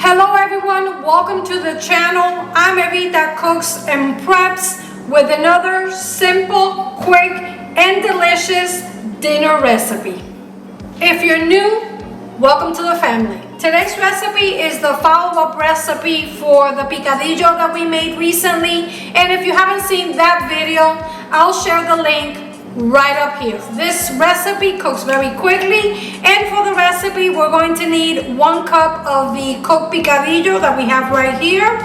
Hello everyone, welcome to the channel. I'm Evita Cooks and Preps with another simple, quick, and delicious dinner recipe. If you're new, welcome to the family. Today's recipe is the follow-up recipe for the picadillo that we made recently. And if you haven't seen that video, I'll share the link right up here. This recipe cooks very quickly, and for the recipe we're going to need 1 cup of the cooked picadillo that we have right here.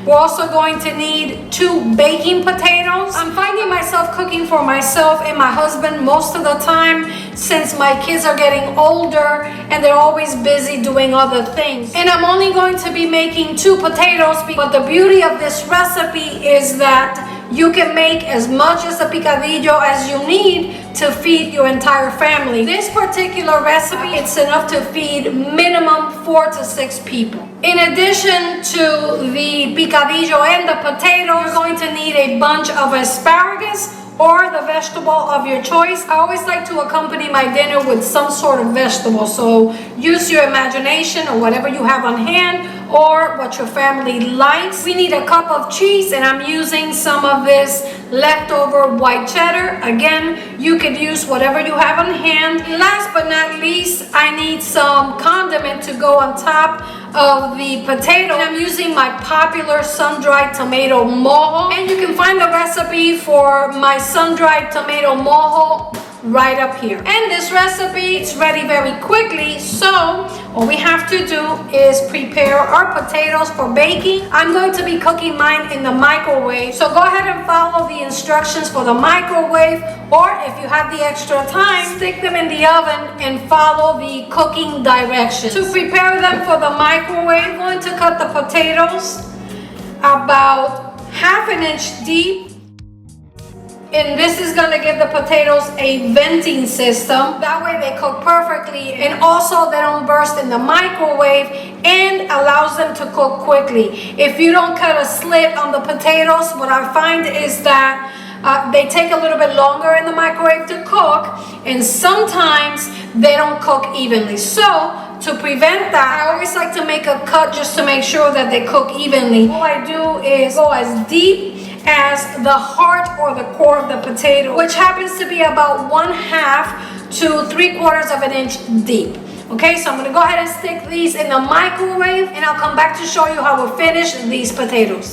We're also going to need 2 baking potatoes. I'm finding myself cooking for myself and my husband most of the time since my kids are getting older and they're always busy doing other things. And I'm only going to be making 2 potatoes, but the beauty of this recipe is that you can make as much as a picadillo as you need to feed your entire family. This particular recipe, it's enough to feed minimum 4 to 6 people. In addition to the picadillo and the potato, you're going to need a bunch of asparagus or the vegetable of your choice. I always like to accompany my dinner with some sort of vegetable, so use your imagination or whatever you have on hand or what your family likes. We need a cup of cheese, and I'm using some of this leftover white cheddar. Again, you could use whatever you have on hand. Last but not least, I need some condiment to go on top of the potato. And I'm using my popular sun-dried tomato mojo, and you can find the recipe for my sun-dried tomato mojo right up here. And this recipe is ready very quickly, so all we have to do is prepare our potatoes for baking. I'm going to be cooking mine in the microwave, so go ahead and follow the instructions for the microwave, or if you have the extra time, stick them in the oven and follow the cooking directions. To prepare them for the microwave, I'm going to cut the potatoes about 1/2 inch deep. And this is going to give the potatoes a venting system. That way they cook perfectly, and also they don't burst in the microwave, and allows them to cook quickly. If you don't cut a slit on the potatoes, what I find is that they take a little bit longer in the microwave to cook, and sometimes they don't cook evenly. So to prevent that, I always like to make a cut just to make sure that they cook evenly. All I do is go as deep as the heart or the core of the potato, which happens to be about 1/2 to 3/4 of an inch deep. Okay, so I'm going to go ahead and stick these in the microwave, and I'll come back to show you how we'll finish these potatoes.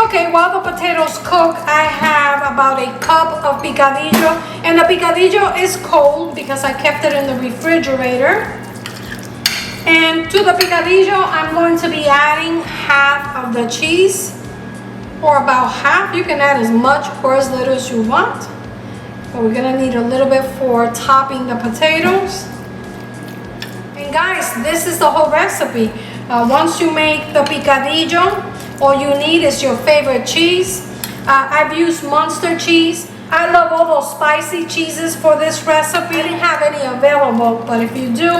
Okay, while the potatoes cook, I have about 1 cup of picadillo, and the picadillo is cold because I kept it in the refrigerator. And to the picadillo, I'm going to be adding 1/2 of the cheese, or about 1/2. You can add as much or as little as you want, but we're gonna need a little bit for topping the potatoes. And guys, this is the whole recipe. Once you make the picadillo, all you need is your favorite cheese. I've used Monster cheese. I love all those spicy cheeses for this recipe. I didn't have any available, but if you do,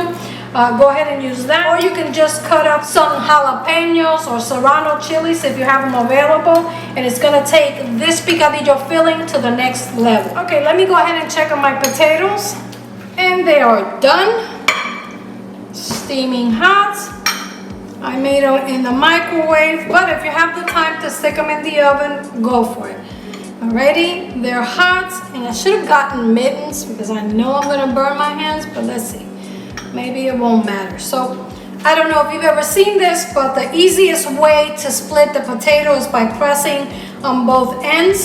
go ahead and use that, or you can just cut up some jalapenos or serrano chilies if you have them available, and it's gonna take this picadillo filling to the next level. Okay, let me go ahead and check on my potatoes, and they are done, steaming hot. I made them in the microwave, but if you have the time to stick them in the oven, go for it. Alrighty, they're hot, and I should have gotten mittens because I know I'm gonna burn my hands, but let's see. Maybe it won't matter. So I don't know if you've ever seen this, but the easiest way to split the potato is by pressing on both ends.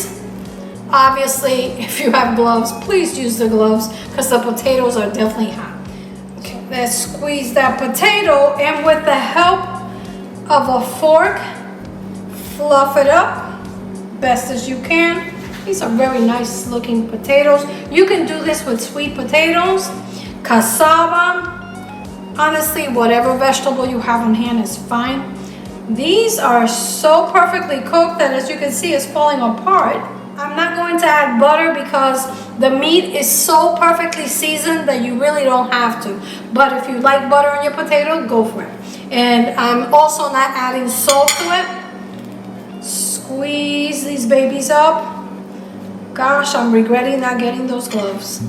Obviously, if you have gloves, please use the gloves because the potatoes are definitely hot. Okay, let's squeeze that potato, and with the help of a fork, fluff it up best as you can. These are very nice looking potatoes. You can do this with sweet potatoes, cassava, honestly, whatever vegetable you have on hand is fine. These are so perfectly cooked that, as you can see, it's falling apart. I'm not going to add butter because the meat is so perfectly seasoned that you really don't have to. But if you like butter on your potato, go for it. And I'm also not adding salt to it. Squeeze these babies up. Gosh, I'm regretting not getting those gloves.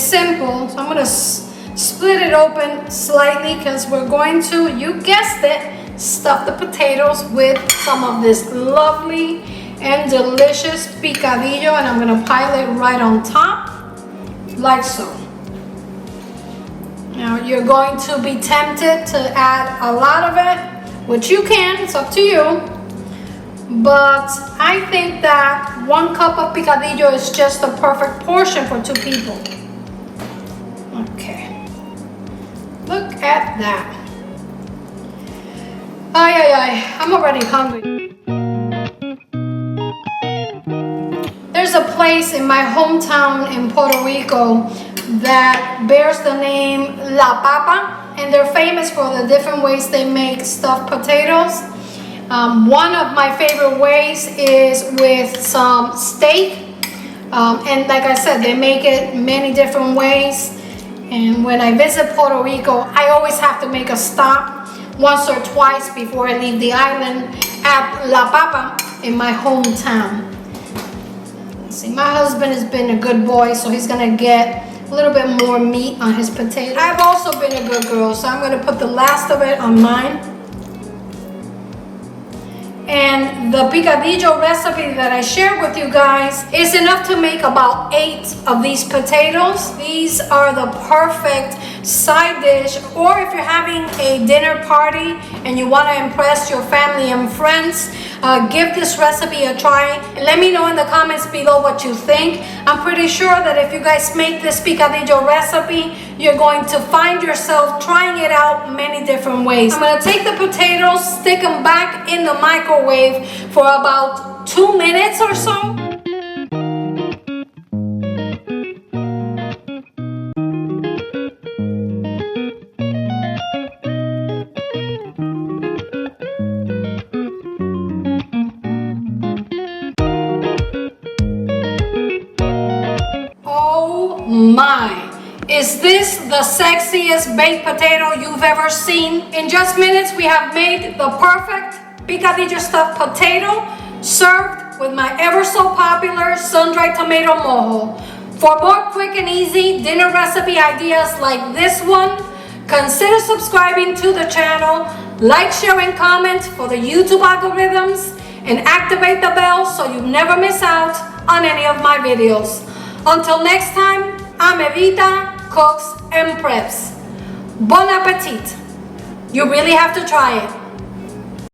simple. So I'm gonna split it open slightly because we're going to, you guessed it, stuff the potatoes with some of this lovely and delicious picadillo, and I'm gonna pile it right on top, like so. Now you're going to be tempted to add a lot of it, which you can, it's up to you. But I think that 1 cup of picadillo is just the perfect portion for 2 people. Okay, look at that. Ay, ay, ay, I'm already hungry. There's a place in my hometown in Puerto Rico that bears the name La Papa, and they're famous for the different ways they make stuffed potatoes. One of my favorite ways is with some steak, and like I said, they make it many different ways. And when I visit Puerto Rico, I always have to make a stop once or twice before I leave the island at La Papa in my hometown. See, my husband has been a good boy, so he's gonna get a little bit more meat on his potato. I've also been a good girl, so I'm gonna put the last of it on mine. And the picadillo recipe that I shared with you guys is enough to make about 8 of these potatoes. These are the perfect side dish, or if you're having a dinner party and you want to impress your family and friends, give this recipe a try. And let me know in the comments below what you think. I'm pretty sure that if you guys make this picadillo recipe, you're going to find yourself trying it out many different ways. I'm going to take the potatoes, stick them back in the microwave for about 2 minutes or so. Oh my! Is this the sexiest baked potato you've ever seen? In just minutes, we have made the perfect picadillo stuffed potato served with my ever so popular sun-dried tomato mojo. For more quick and easy dinner recipe ideas like this one, consider subscribing to the channel, like, share, and comment for the YouTube algorithms, and activate the bell so you never miss out on any of my videos. Until next time, I'm Evita, Cooks and Preps. Bon appetit! You really have to try it.